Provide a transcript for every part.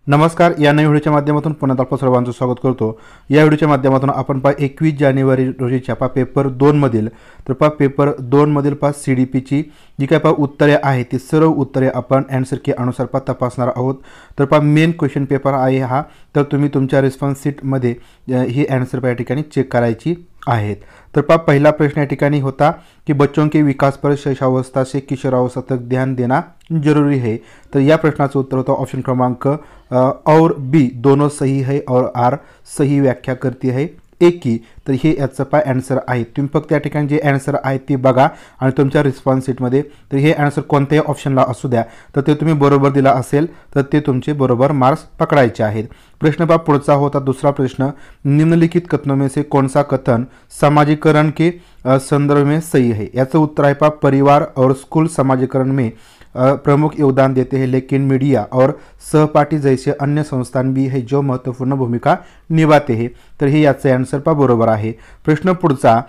नमस्कार. या नवीन व्हिडिओच्या माध्यमातून पुन्हा आपलं सर्वांचं स्वागत करतो. या व्हिडिओच्या माध्यमातून आपण 21 जानेवारी रोजी छापा पेपर 2 मधील पेपर 2 मधील CDPची जी काय उत्तरे आहेत ती सर्व उत्तरे आपण आन्सर की अनुसार तपासणार आहोत. तर मेन क्वेश्चन पेपर आहे हा. तर तुम्ही तुमच्या रिस्पॉन्स शीटमध्ये ही आन्सर या ठिकाणी चेक करायची आहेत. तर पहिला प्रश्न या ठिकाणी होता कि बच्चों के विकास पर शैशवावस्था से किशोरावस्था तक ध्यान देना जरूरी है. तर या प्रश्नाचं उत्तर होतं ऑप्शन क्रमांक और बी दोनों सही है और आर सही व्याख्या करती है एक की. तर हे याचं आन्सर आहे. तुम्ही फक्त या ठिकाणी जे आन्सर आहे ते बघा आणि तुमच्या रिस्पॉन्स शीटमध्ये तर हे आन्सर कोणत्याही ऑप्शनला असू द्या तर ते तुम्ही बरोबर दिला असेल तर ते तुमचे बरोबर मार्क्स पकडायचे आहेत. प्रश्न पुढचा होता दुसरा प्रश्न, निम्नलिखित कथनों में से कौन सा कथन समाजीकरण के संदर्भ में सही है. याचं उत्तर आहे परिवार और स्कूल समाजीकरण में प्रमुख योगदान देते हैं, लेकिन मीडिया और सहपाठी जैसे अन्य संस्थान भी है जो महत्वपूर्ण भूमिका निभाते हैं. तर हे याचं आन्सर बरोबर आहे. प्रश्न पुढचा,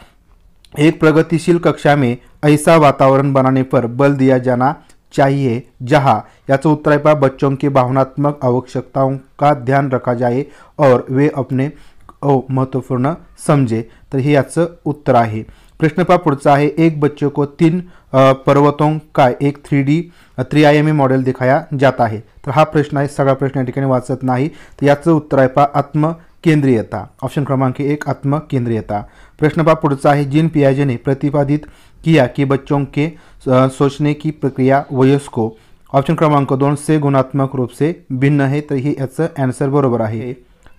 एक प्रगतिशील कक्षा में ऐसा वातावरण बनाने पर बल दिया जाना चाहिए जहां, याचं उत्तर आहे बच्चों की भावनात्मक आवश्यकताओं का ध्यान रखा जाए और वे अपने महत्वपूर्ण समझे. तर हे याचं उत्तर आहे. प्रश्न पुढचा आहे, एक बच्चे को 3 पर्वतों का एक 3 आयामी मॉडेल दिखाया जाता है. तर हा प्रश्न आहे. सगळा प्रश्न या ठिकाणी वाचत नाही. तर याचं उत्तर आहे आत्मकेंद्रीयता. ऑप्शन क्रमांक 1 आत्मकेंद्रीयता. प्रश्न पुढचा आहे, जिन पियाजे ने प्रतिपादित किया कि बच्चों के सोचने की प्रक्रिया वयस्कों, ऑप्शन क्रमांक 2 से गुणात्मक रूप से भिन्न है. तर ही याचं आन्सर बरोबर आहे.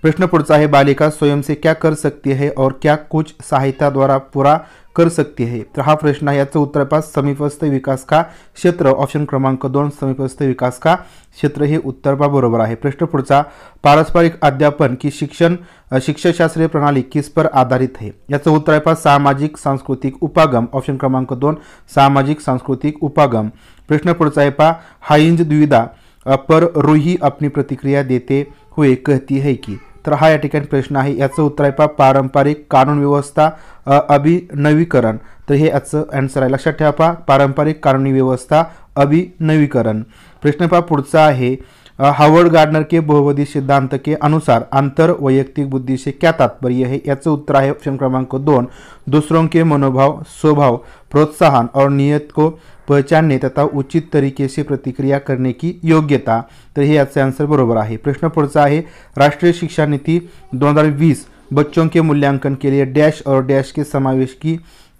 प्रश्न पुढचा आहे, बालिका स्वयं से क्या कर सकती है और क्या कुछ सहायता द्वारा पूरा कर सकती है. तर हा प्रश्न आहे. याचं उत्तर समीपस्थ विकास का क्षेत्र, ऑप्शन क्रमांक 2 समीपस्थ विकास का क्षेत्र हे उत्तर बरोबर आहे. प्रश्न पुढचा, पारस्परिक अध्यापन की शिक्षाशास्त्रीय प्रणाली किस पर आधारित है. याचं उत्तर आहे सामाजिक सांस्कृतिक उपागम, ऑप्शन क्रमांक 2 सामाजिक सांस्कृतिक उपागम. प्रश्न पुढचा आहे, हाइंज द्विधा पर रूही अपनी प्रतिक्रिया देते हुए कहती है की. तर हा या ठिकाणी प्रश्न आहे. याचं उत्तर आहे पारंपरिक कानून व्यवस्था अभिनवीकरण. तर हे याचं आन्सर आहे. लक्षात ठेवा पारंपरिक कानूनी व्यवस्था अभिनवीकरण. प्रश्न पुढचा आहे, हावर्ड गार्डनर के बहुपदी सिद्धांत के अनुसार अंतर वैयक्तिक बुद्धि से क्या तात्पर्य है. याचं उत्तर आहे ऑप्शन क्रमांक 2 दूसरों के मनोभाव, स्वभाव, प्रोत्साहन और नियत को पहचानने तथा उचित तरीके से प्रतिक्रिया करने की योग्यता. तर हे याचं आन्सर बरोबर आहे. प्रश्न पुढचा आहे, राष्ट्रीय शिक्षा नीति 2020 बच्चों के मूल्यांकन के लिए डैश और डैश के समावेश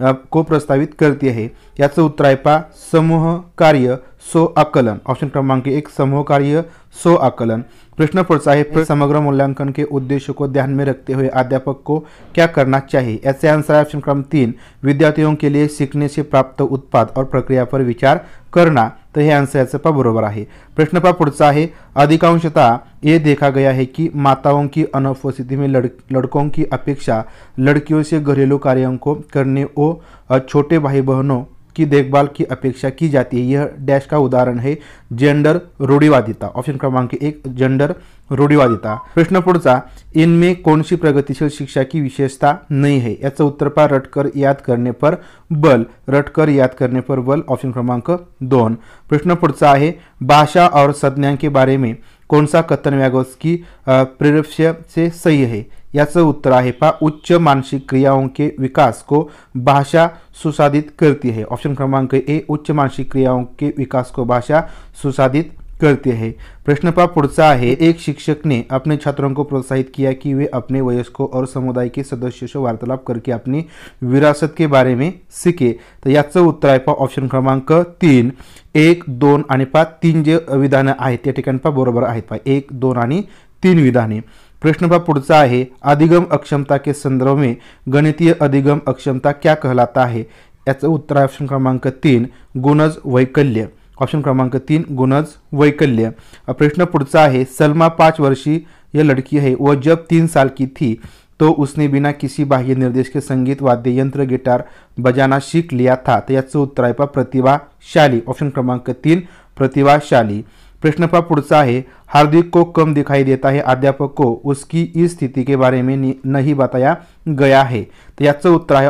को प्रस्तावित करती है. याचं उत्तर आहे समूह कार्य सो आकलन, ऑप्शन क्रमांक 1 समूह कार्य सो आकलन. प्रश्न पुढचा आहे, समग्र मूल्यांकन के उद्देश्य को ध्यान में रखते हुए अध्यापक को क्या करना चाहिए. याचे आंसर है ऑप्शन क्रमांक 3 विद्यार्थियों के लिए सीखने से प्राप्त उत्पाद और प्रक्रिया पर विचार करना. तो हे आंसर याचं बरोबर आहे. प्रश्न पुढचा आहे, अधिकांशतः ये देखा गया है कि माताओं की अनुपस्थिति में लड़कों की अपेक्षा लड़कियों से घरेलू कार्यों को करने और छोटे भाई बहनों की देखभाल की अपेक्षा की जाती है. यह डैश का उदाहरण है जेंडर रूढ़िवादिता, ऑप्शन क्रमांक 1 जेंडर रूढ़िवादिता. प्रश्न पुढचा, इनमें कौन सी प्रगतिशील शिक्षा की विशेषता नहीं है. याचं उत्तर रटकर याद करने पर बल, रटकर याद करने पर बल, ऑप्शन क्रमांक 2. प्रश्न पुढचा आहे, भाषा और संज्ञा के बारे में कौन सा कथन व्यागोत्स्की परिप्रेक्ष्य से सही है. याचं उत्तर आहे उच्च मानसिक क्रियाओं के विकास को भाषा सुसाधित करती है. ऑप्शन क्रमांक ए उच्च मानसिक क्रियाओं के विकास को भाषा सुसाधित करती है. प्रश्न पुढचा आहे, एक शिक्षक ने अपने छात्रों को प्रोत्साहित किया कि वे अपने वयस्कों और समुदाय के सदस्यों से वार्तालाप करके अपनी विरासत के बारे में सीखे. तर याचं उत्तर आहे ऑप्शन क्रमांक 3 1, 2 आणि 3 जे विधानं आहेत त्या ठिकाणी बरोबर आहेत 1, 2 आणि 3 विधाने. प्रश्न पुढचा आहे, अधिगम अक्षमता के संदर्भ में गणितीय अधिगम अक्षमता क्या कहलाता है. याचं उत्तर आहे ऑप्शन क्रमांक 3 गुणज वैकल्य, ऑप्शन क्रमांक 3 गुणज वैकल्य. प्रश्न पुढचा आहे, सलमा 5 वर्षीय लड़की है. वह जब 3 साल की थी तो उसने बिना किसी बाह्य निर्देश के संगीत वाद्य यंत्र गिटार बजाना सीख लिया था. तर याचं उत्तर आहे प्रतिभाशाली, ऑप्शन क्रमांक 3 प्रतिभाशाली. प्रश्न पुढचा आहे, हार्दिक को कम दिखाई देता है, अध्यापक को उसकी इस स्थिति के बारे में नहीं बताया गया है. तर याचं उत्तर आहे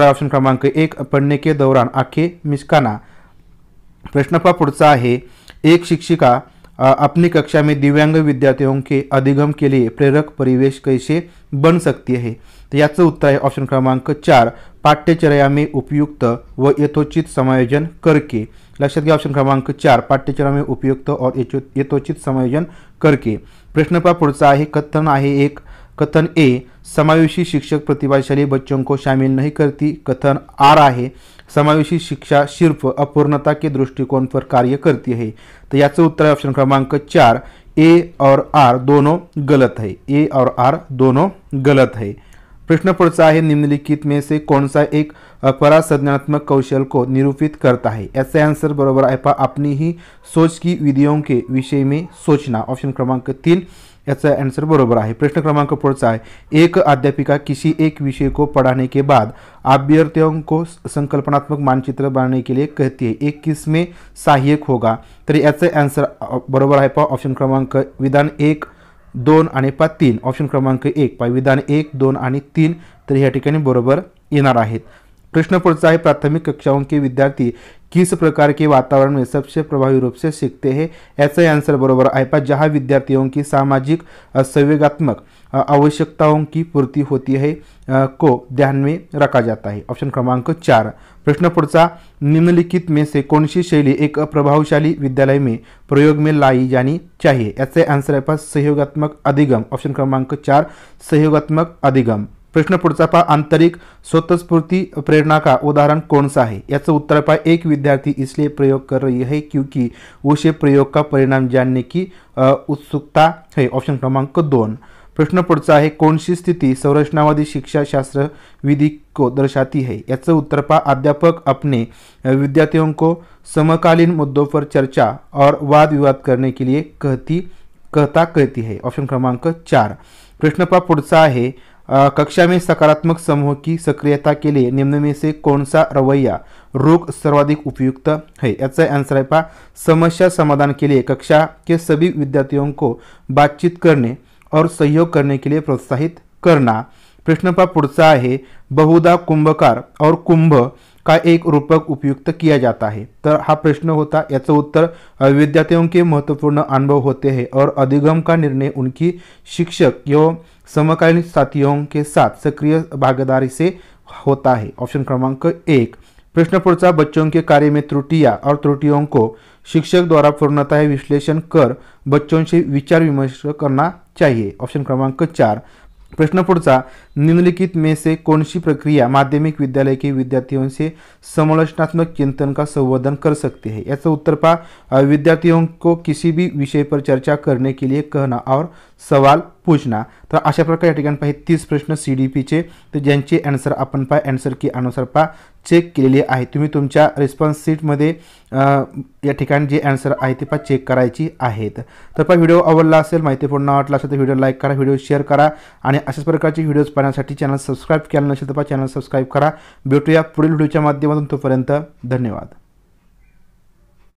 ऑप्शन क्रमांक 1 पढ़ने के दौरान आंखें मिचकाना. प्रश्न पुढचा आहे, एक शिक्षिका अपनी कक्षा में दिव्यांग विद्यार्थियों के अधिगम के लिए प्रेरक परिवेश कैसे बन सकती है। तो याचं उत्तर आहे ऑप्शन क्रमांक 4, पाठ्यचर्या में उपयुक्त व यथोचित समायोजन करके। लक्षात घ्या ऑप्शन क्रमांक 4, पाठ्यचर्या में उपयुक्त और यथोचित समायोजन करके। प्रश्न पहा पुढचा आहे, कथन आहे एक, कथन ए, समावेशी शिक्षक प्रतिभाशाली बच्चों को शामिल नहीं करती। कथन आर आहे, समावेशी शिक्षा सिर्फ अपूर्णता के दृष्टिकोण पर कार्य करती है। तो याचं उत्तर है ऑप्शन क्रमांक 4, ए और आर दोनों गलत है। ए और आर दोनों गलत है। प्रश्न पुढचा आहे, निम्नलिखित में से कौन सा एक परासंज्ञानात्मक कौशल को निरूपित करता है। ऐसा आंसर बरोबर आहे पहा, अपनी ही सोच की विधियों के विषय में सोचना। ऑप्शन क्रमांक 3 याचा आंसर बरोबर आहे। प्रश्न क्रमांक पुढचा आहे, एक अध्यापिका किसी एक विषय को पढ़ाने के बाद अभ्यर्थियों को संकल्पनात्मक मानचित्र बनाने के लिए कहती है, एक किसमें सहायक होगा। तर याचा आंसर बरोबर आहे पहा, ऑप्शन क्रमांक विधान 1, 2 आणि 3। ऑप्शन क्रमांक 1 पहा, विधान 1, 2 आणि 3 तर या ठिकाणी बरोबर येणार आहेत। प्रश्न पुढचा है, प्राथमिक कक्षाओं के विद्यार्थी किस प्रकार के वातावरण में सबसे प्रभावी रूप से सीखते हैं। ऐसा आंसर बरोबर आहे पहा, जहाँ विद्यार्थियों की सामाजिक संवेगात्मक आवश्यकताओं की पूर्ति होती है को ध्यान में रखा जाता है। ऑप्शन क्रमांक 4। प्रश्न पुढचा, निम्नलिखित में से कौन सी शैली एक प्रभावशाली विद्यालय में प्रयोग में लाई जानी चाहिए। ऐसे आंसर आहे पहा, सहयोगात्मक अधिगम। ऑप्शन क्रमांक 4, सहयोगात्मक अधिगम। प्रश्न पुढचा पहा, आंतरिक स्वतःस्फूर्ति प्रेरणा का उदाहरण कौन सा है। याचं उत्तर पहा, एक विद्यार्थी इसलिए प्रयोग कर रही है क्योंकि उसे प्रयोग का परिणाम जानने की उत्सुकता है। ऑप्शन क्रमांक 2। प्रश्न पुढचा आहे, कौन सी स्थिति संरचनावादी शिक्षा शास्त्र विधि को दर्शाती है। याचं उत्तर पहा, अध्यापक अपने विद्यार्थियों को समकालीन मुद्दों पर चर्चा और वाद विवाद करने के लिए कहती है। ऑप्शन क्रमांक 4। प्रश्न पहा पुढचा आहे, कक्षा में सकारात्मक समूह की सक्रियता के लिए निम्न में से कौन सा रवैया रुख सर्वाधिक उपयुक्त है। याचा आंसर है पहा, समस्या समाधान के लिए कक्षा के सभी विद्यार्थियों को बातचीत करने और सहयोग करने के लिए प्रोत्साहित करना। प्रश्न पहा पुढचा आहे, बहुधा कुंभकार और कुंभ का एक रूपक उपयुक्त किया जाता है। तर हा प्रश्न होता, याचं उत्तर विद्यार्थियों के महत्वपूर्ण अनुभव होते हैं और अधिगम का निर्णय उनकी शिक्षक एवं समकालीन साथियों के साथ सक्रिय भागीदारी से होता है। ऑप्शन क्रमांक 1। प्रश्न पुढचा, बच्चों के कार्य में त्रुटियां और त्रुटियों को शिक्षक द्वारा पूर्णतः विश्लेषण कर बच्चों से विचार विमर्श करना चाहिए। ऑप्शन क्रमांक 4। प्रश्न पुढचा, निम्नलिखित में से कौन सी प्रक्रिया माध्यमिक विद्यालय के विद्यार्थियों से समालोचनात्मक चिंतन का संवर्धन कर सकती है। याचं उत्तर पहा, विद्यार्थियों को किसी भी विषय पर चर्चा करने के लिए कहना और सवाल पूछना। तर अशा प्रकारे या ठिकाणी पहा 30 प्रश्न CDPचे, तर ज्यांचे आन्सर आपण पहा आन्सर की अनुसार पहा चेक केलेले आहे। तुम्ही तुमच्या रिस्पॉन्स शीटमध्ये या ठिकाणी जे आन्सर आहे ते पहा चेक करायची आहेत। तर पहा व्हिडिओ आवडला असेल, माहितीपूर्ण वाटला असेल तर व्हिडिओ लाईक करा, व्हिडिओ शेअर करा आणि अशाच प्रकारचे व्हिडिओज पाहण्यासाठी चॅनल सबस्क्राईब केलं नसेल तर पहा चॅनल सबस्क्राईब करा। भेटूया पुढील व्हिडिओच्या माध्यमातून, तोपर्यंत धन्यवाद।